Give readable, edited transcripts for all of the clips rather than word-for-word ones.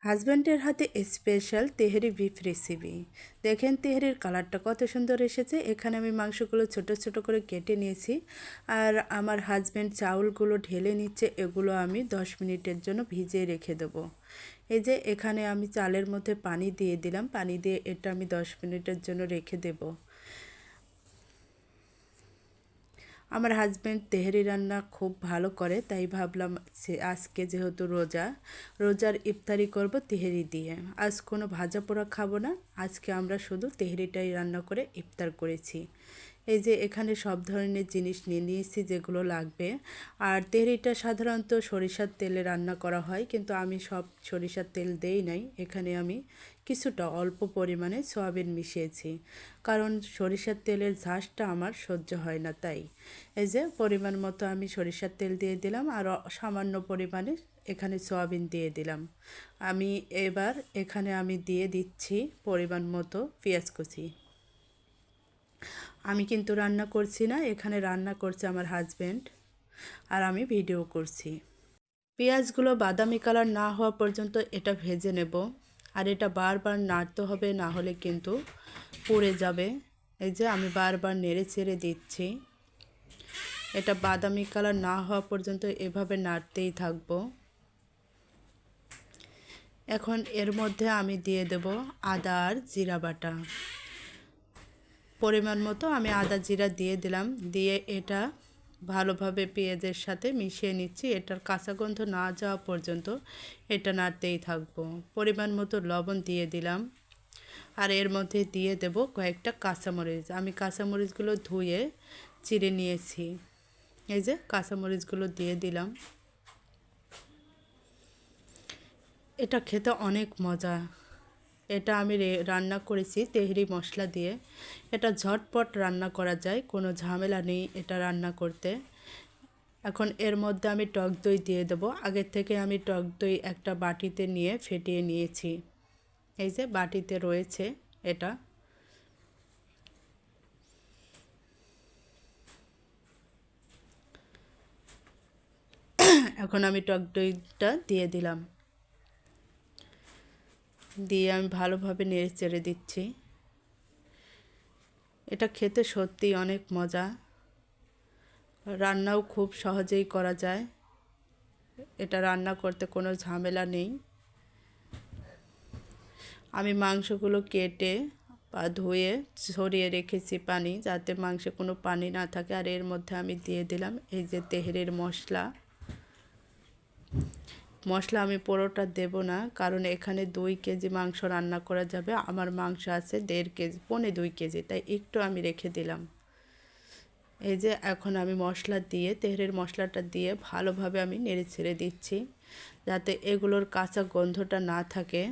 হাজব্যান্ডের হাতে special Tehri beef recipe. দেখেন তেহেরির কালারটা কত সুন্দর এসেছে। এখানে আমি মাংসগুলো ছোট ছোট করে কেটে নিয়েছি, আর আমার হাজব্যান্ড চাউলগুলো ঢেলে নিচ্ছে। এগুলো আমি 10 মিনিটের জন্য ভিজিয়ে রেখে দেবো। এই যে এখানে আমি চালের মধ্যে পানি দিয়ে দিলাম, পানি দিয়ে এটা আমি 10 মিনিটের জন্য রেখে দেবো। আমার হাজব্যান্ড তেহেরি রান্না খুব ভালো করে, তাই ভাবলাম আজকে যেহেতু রোজার ইফতারি করব তেহেরি দিয়ে। আজ কোনো ভাজা পোড়া খাবো না, আজকে আমরা শুধু তেহেরিটাই রান্না করে ইফতার করেছি। এই যে এখানে সব ধরনের জিনিস নিয়ে নিয়েছি যেগুলো লাগবে। আর তেহরিটা সাধারণত সরিষার তেলে রান্না করা হয়, কিন্তু আমি সব সরিষার তেল দেই নাই। এখানে আমি কিছুটা অল্প পরিমাণে সয়াবিন মিশিয়েছি, কারণ সরিষার তেলের ঝাঁসটা আমার সহ্য হয় না। তাই এই যে পরিমাণ মতো আমি সরিষার তেল দিয়ে দিলাম, আর সামান্য পরিমাণে এখানে সয়াবিন দিয়ে দিলাম। আমি এবার এখানে আমি দিয়ে দিচ্ছি পরিমাণ মতো পেঁয়াজ কুচি। আমি কিন্তু রান্না করছি না, এখানে রান্না করছে আমার হাজব্যান্ড, আর আমি ভিডিও করছি। পেঁয়াজগুলো বাদামি কালার না হওয়া পর্যন্ত এটা ভেজে নেব, আর এটা বারবার নাড়তে হবে, না হলে কিন্তু পুড়ে যাবে। এই যে আমি বারবার নেড়ে চেড়ে দিচ্ছি। এটা বাদামি কালার না হওয়া পর্যন্ত এভাবে নাড়তেই থাকবো। এখন এর মধ্যে আমি দিয়ে দেব আদা আর জিরা বাটা। পরিমাণ মতো আমি আদা জিরা দিয়ে দিলাম, দিয়ে এটা ভালোভাবে পেঁয়াজের সাথে মিশিয়ে নিচ্ছি। এটার কাঁচা গন্ধ না যাওয়া পর্যন্ত এটা নাড়তেই থাকবো। পরিমাণ মতো লবণ দিয়ে দিলাম, আর এর মধ্যে দিয়ে দেব কয়েকটা কাঁচামরিচ। আমি কাঁচামরিচগুলো ধুয়ে চিড়ে নিয়েছি। এই যে কাঁচামরিচগুলো দিয়ে দিলাম। এটা খেতে অনেক মজা। এটা আমি রান্না করেছি তেহরি মশলা দিয়ে। এটা ঝটপট রান্না করা যায়, কোনো ঝামেলা নেই এটা রান্না করতে। এখন এর মধ্যে আমি টক দই দিয়ে দেবো। আগের থেকে আমি টক দই একটা বাটিতে নিয়ে ফেটিয়ে নিয়েছি। এই যে বাটিতে রয়েছে এটা। এখন আমি টক দইটা দিয়ে দিলাম, দিয়ে আমি ভালোভাবে নেড়ে চেড়ে দিচ্ছি। এটা খেতে সত্যিই অনেক মজা, রান্নাও খুব সহজেই করা যায়। এটা রান্না করতে কোনো ঝামেলা নেই। আমি মাংসগুলো কেটে বা ধুয়ে ছড়িয়ে রেখেছি পানি, যাতে মাংসে কোনো পানি না থাকে। আর এর মধ্যে আমি দিয়ে দিলাম এই যে তেহেরির মশলা। আমি পুরোটা দেব না, কারণ এখানে 2 কেজি মাংস রান্না করা যাবে। আমার মাংস আছে 1.5 কেজি, 1.25 কেজি, তাই একটু আমি রেখে দিলাম। এই যে এখন আমি মশলা দিয়ে তেহেরির মশলাটা দিয়ে ভালোভাবে আমি নেড়ে ছেড়ে দিচ্ছি, যাতে এগুলোর কাঁচা গন্ধটা না থাকে।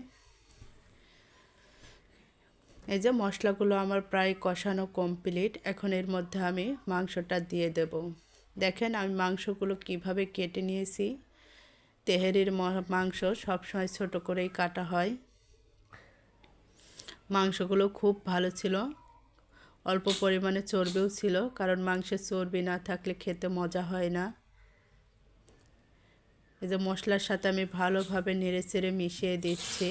এই যে মশলাগুলো আমার প্রায় কষানো কমপ্লিট। এখন এর মধ্যে আমি মাংসটা দিয়ে দেব। দেখেন আমি মাংসগুলো কিভাবে কেটে নিয়েছি। তেহেরির মাংস সবসময় ছোট করেই কাটা হয়। মাংসগুলো খুব ভালো ছিল, অল্প পরিমাণে চর্বিও ছিল, কারণ মাংসের চর্বি না থাকলে খেতে মজা হয় না। এই যে মশলার সাথে আমি ভালোভাবে নেড়ে চেড়ে মিশিয়ে দিচ্ছি।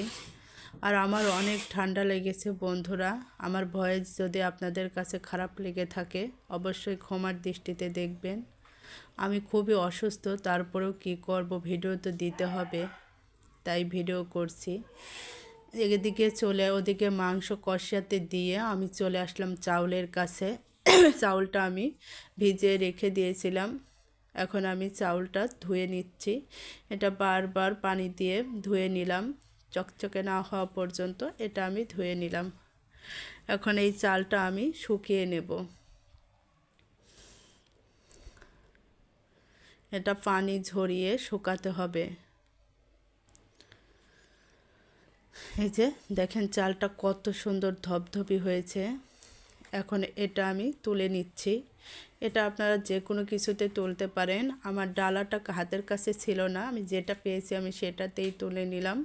আর আমার অনেক ঠান্ডা লেগেছে বন্ধুরা, আমার ভয়েস যদি আপনাদের কাছে খারাপ লেগে থাকে অবশ্যই ক্ষমার দৃষ্টিতে দেখবেন। আমি খুবই অসুস্থ, তারপরেও কি করব, ভিডিও তো দিতে হবে, তাই ভিডিও করছি। এদিকে ওদিকে মাংস কষাতে দিয়ে আমি চলে আসলাম চাউলের কাছে। চাউলটা আমি ভিজিয়ে রেখে দিয়েছিলাম, এখন আমি চাউলটা ধুয়ে নিচ্ছি। এটা বারবার পানি দিয়ে ধুয়ে নিলাম, চকচকে না হওয়া পর্যন্ত এটা আমি ধুয়ে নিলাম। এখন এই চালটা আমি শুকিয়ে নেব। এটা পানি ঝরিয়ে শুকাতে হবে। এই যে দেখেন চালটা কত সুন্দর ধপধপি হয়েছে। এখন এটা আমি তুলে নিচ্ছি। এটা আপনারা যে কোনো কিছুতে তুলতে পারেন। আমার ডালাটা হাতের কাছে ছিল না, আমি যেটা পেয়েছি আমি সেটাতেই তুলে নিলাম।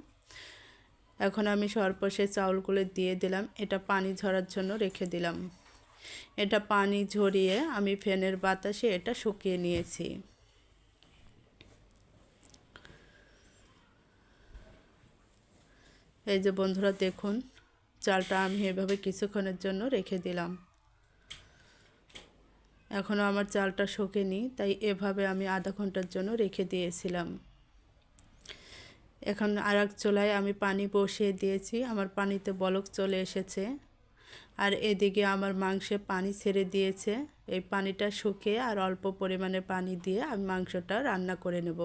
এখন আমি সর্বশেষ চাউলগুলো দিয়ে দিলাম, এটা পানি ঝরার জন্য রেখে দিলাম। এটা পানি ঝরিয়ে আমি ফ্যানের বাতাসে এটা শুকিয়ে নিয়েছি। এই যে বন্ধুরা দেখুন, চালটা আমি এভাবে কিছুক্ষণের জন্য রেখে দিলাম। এখনও আমার চালটা শোকেনি, তাই এভাবে আমি আধা ঘন্টার জন্য রেখে দিয়েছিলাম। এখন আর এক চুলায় আমি পানি বসিয়ে দিয়েছি, আমার পানিতে বলক চলে এসেছে। আর এদিকে আমার মাংসে পানি ছেড়ে দিয়েছে। এই পানিটা শুকিয়ে আর অল্প পরিমাণে পানি দিয়ে আমি মাংসটা রান্না করে নেব।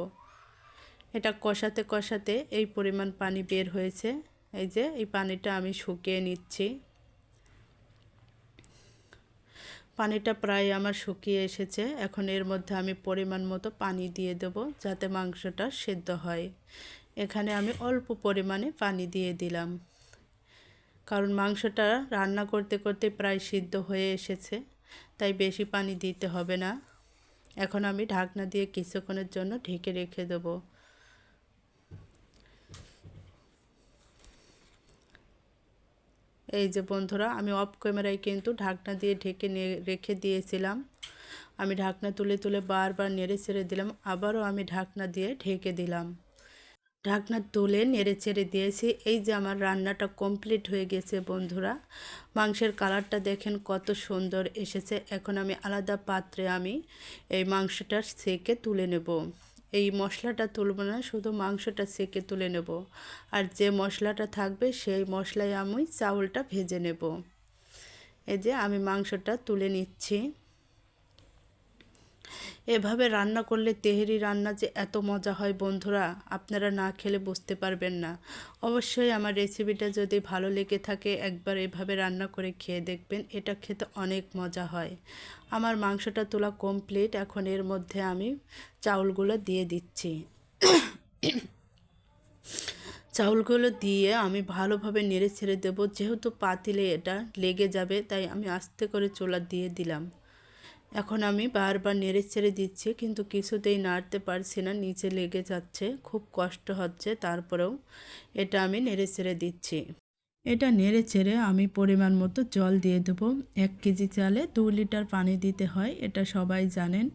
এটা কষাতে কষাতে এই পরিমাণ পানি বের হয়েছে। এই যে এই পানিটা আমি শুকিয়ে নিচ্ছি। পানিটা প্রায় আমার শুকিয়ে এসেছে। এখন এর মধ্যে আমি পরিমাণ মতো পানি দিয়ে দেব, যাতে মাংসটা সেদ্ধ হয়। এখানে আমি অল্প পরিমাণে পানি দিয়ে দিলাম, কারণ মাংসটা রান্না করতে করতে প্রায় সিদ্ধ হয়ে এসেছে, তাই বেশি পানি দিতে হবে না। এখন আমি ঢাকনা দিয়ে কিছুক্ষণের জন্য ঢেকে রেখে দেব। এই যে বন্ধুরা, আমি অফ ক্যামেরায় কিন্তু ঢাকনা দিয়ে ঢেকে রেখে দিয়েছিলাম। আমি ঢাকনা তুলে তুলে বারবার নেড়ে ছেড়ে দিলাম, আবারও আমি ঢাকনা দিয়ে ঢেকে দিলাম। ঢাকনা তুলে নেড়ে ছেড়ে দিয়েছি। এই যে আমার রান্নাটা কমপ্লিট হয়ে গেছে বন্ধুরা। মাংসের কালারটা দেখেন কত সুন্দর এসেছে। এখন আমি আলাদা পাত্রে আমি এই মাংসটা সেকে তুলে নেব। এই মশলাটা তুলব না, শুধু মাংসটা সেকে তুলে নেব। আর যে মশলাটা থাকবে সেই মশলায় আমি চাউলটা ভেজে নেব। এই যে আমি মাংসটা তুলে নিচ্ছি। এভাবে রান্না করলে তেহেরি রান্না যে এত মজা হয় বন্ধুরা, আপনারা না খেলে বুঝতে পারবেন না। অবশ্যই আমার রেসিপিটা যদি ভালো লেগে থাকে একবার এভাবে রান্না করে খেয়ে দেখবেন, এটা খেতে অনেক মজা হয়। আমার মাংসটা তোলা কমপ্লিট। এখন এর মধ্যে আমি চাউলগুলো দিয়ে দিচ্ছি। চাউলগুলো দিয়ে আমি ভালোভাবে নেড়ে ছেড়ে দেবো। যেহেতু পাতিলে এটা লেগে যাবে, তাই আমি আস্তে করে চুলা দিয়ে দিলাম। এখন আমি বারবার নেড়ে ছেড়ে দিচ্ছি, কিন্তু কিছুতেই নাড়তে পারছি না, নিচে লেগে যাচ্ছে, খুব কষ্ট হচ্ছে। তারপরেও এটা আমি নেড়ে ছেড়ে দিচ্ছি। এটা নেড়ে ছেড়ে আমি পরিমাণ মতো জল দিয়ে দেবো। 1 কেজি চালে 2 লিটার পানি দিতে হয়, এটা সবাই জানেন।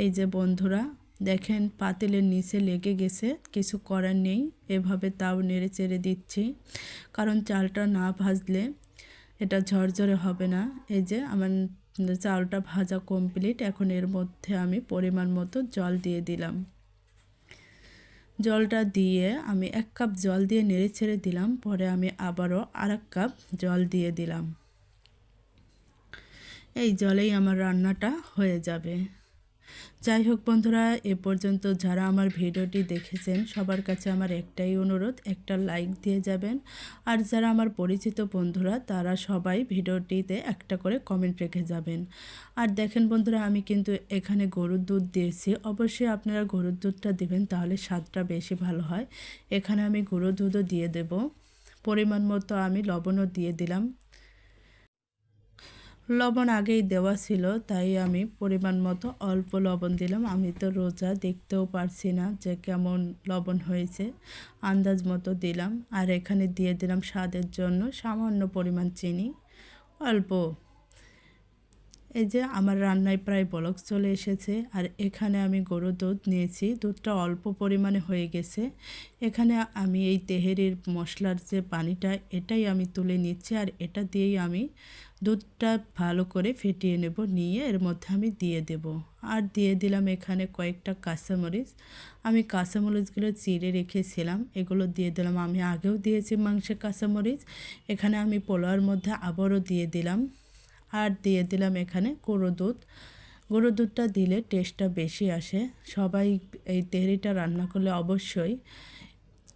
এই যে বন্ধুরা দেখেন, পাতিলের নিচে লেগে গেছে, কিছু করার নেই, এভাবে তাও নেড়ে চেড়ে দিচ্ছি, কারণ চালটা না ভাজলে এটা ঝরঝরে হবে না। এই যে আমার চালটা ভাজা কমপ্লিট। এখন এর মধ্যে আমি পরিমাণ মতো জল দিয়ে দিলাম। জলটা দিয়ে আমি 1 কাপ জল দিয়ে নেড়ে ছেড়ে দিলাম। পরে আমি আবারও আরেক কাপ জল দিয়ে দিলাম। এই জলেই আমার রান্নাটা হয়ে যাবে। যাই হোক বন্ধুরা, এ পর্যন্ত যারা আমার ভিডিওটি দেখেছেন সবার কাছে আমার একটাই অনুরোধ, একটা লাইক দিয়ে যাবেন। আর যারা আমার পরিচিত বন্ধুরা তারা সবাই ভিডিওটিতে একটা করে কমেন্ট রেখে যাবেন। আর দেখেন বন্ধুরা, আমি কিন্তু এখানে গরুর দুধ দিয়েছি। অবশ্যই আপনারা গরুর দুধটা দিবেন, তাহলে স্বাদটা বেশি ভালো হয়। এখানে আমি গরুর দুধও দিয়ে দেব। পরিমাণ মতো আমি লবণও দিয়ে দিলাম। লবণ আগেই দেওয়া ছিল, তাই আমি পরিমাণ মতো অল্প লবণ দিলাম। আমি তো রোজা, দেখতেও পারছি না যে কেমন লবণ হয়েছে, আন্দাজ মতো দিলাম। আর এখানে দিয়ে দিলাম স্বাদের জন্য সামান্য পরিমাণ চিনি, অল্প। এই যে আমার রান্নায় প্রায় বলক চলে এসেছে। আর এখানে আমি গরুর দুধ নিয়েছি, দুধটা অল্প পরিমাণে হয়ে গেছে। এখানে আমি এই তেহেরির মশলার যে পানিটা, এটাই আমি তুলে নিচ্ছি। আর এটা দিয়েই আমি দুধটা ভালো করে ফেটিয়ে নেব, নিয়ে এর মধ্যে আমি দিয়ে দেব। আর দিয়ে দিলাম এখানে কয়েকটা কাঁচামরিচ। আমি কাঁচামরিচগুলো চিড়ে রেখেছিলাম, এগুলো দিয়ে দিলাম। আমি আগেও দিয়েছি মাংসে কাঁচামরিচ, এখানে আমি পোলাওর মধ্যে আবারও দিয়ে দিলাম। আর দিয়ে দিলাম এখানে গরুর দুধ। গরুর দুধটা দিলে টেস্টটা বেশি আসে। সবাই এই তেহরিটা রান্না করলে অবশ্যই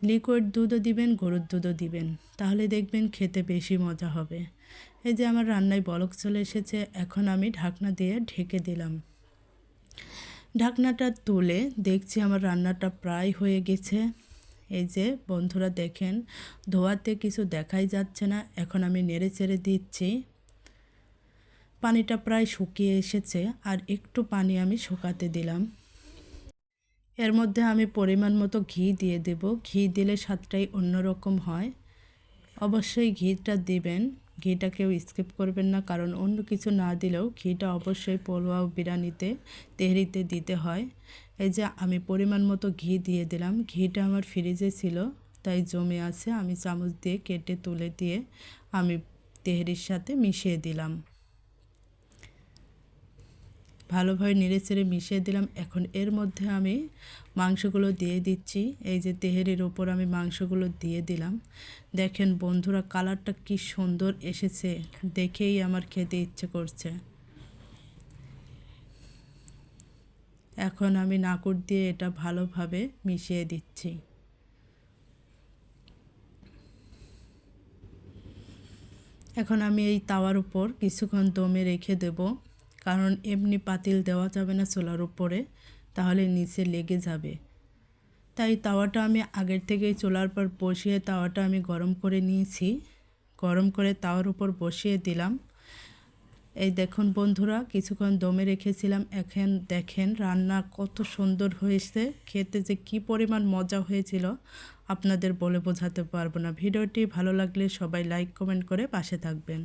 লিকুইড দুধও দিবেন, গরুর দুধও দিবেন, তাহলে দেখবেন খেতে বেশি মজা হবে। এই যে আমার রান্নায় বলক চলে এসেছে। এখন আমি ঢাকনা দিয়ে ঢেকে দিলাম। ঢাকনাটা তুলে দেখছি আমার রান্নাটা প্রায় হয়ে গেছে। এই যে বন্ধুরা দেখেন, ধোয়াতে কিছু দেখাই যাচ্ছে না। এখন আমি নেড়ে চেড়ে দিচ্ছি। পানিটা প্রায় শুকিয়ে এসেছে, আর একটু পানি আমি শুকাতে দিলাম। এর মধ্যে আমি পরিমাণ মতো ঘি দিয়ে দেব। ঘি দিলে স্বাদটাই অন্যরকম হয়। অবশ্যই ঘিটা দিবেন, ঘিটা কেউ স্কিপ করবেন না, কারণ অন্য কিছু না দিলেও ঘিটা অবশ্যই পোলাও বিরিয়ানিতে তেহরিতে দিতে হয়। এই যে আমি পরিমাণ মতো ঘি দিয়ে দিলাম। ঘিটা আমার ফ্রিজে ছিল, তাই জমে আছে। আমি চামচ দিয়ে কেটে তুলে দিয়ে আমি তেহেরির সাথে মিশিয়ে দিলাম। ভালোভাবে নেড়েচেড়ে মিশিয়ে দিলাম। এখন এর মধ্যে আমি মাংসগুলো দিয়ে দিচ্ছি। এই যে তেহেরির ওপর আমি মাংসগুলো দিয়ে দিলাম। দেখেন বন্ধুরা, কালারটা কি সুন্দর এসেছে, দেখেই আমার খেতে ইচ্ছে করছে। এখন আমি নাকুর দিয়ে এটা ভালোভাবে মিশিয়ে দিচ্ছি। এখন আমি এই তাওয়ার উপর কিছুক্ষণ দমে রেখে দেব, কারণ এমনি পাতিল দেওয়া যাবে না চুলার উপরে, তাহলে নিচে লেগে যাবে। তাই তাওয়াটা আমি আগের থেকেই চুলার পর বসিয়ে তাওয়াটা আমি গরম করে নিয়েছি। গরম করে তাওয়ার উপর বসিয়ে দিলাম। এই দেখুন বন্ধুরা, কিছুক্ষণ দমে রেখেছিলাম। এখন দেখেন রান্না কত সুন্দর হয়েছে, খেতে যে কী পরিমাণ মজা হয়েছিল আপনাদের বলে বোঝাতে পারবো না। ভিডিওটি ভালো লাগলে সবাই লাইক কমেন্ট করে পাশে থাকবেন।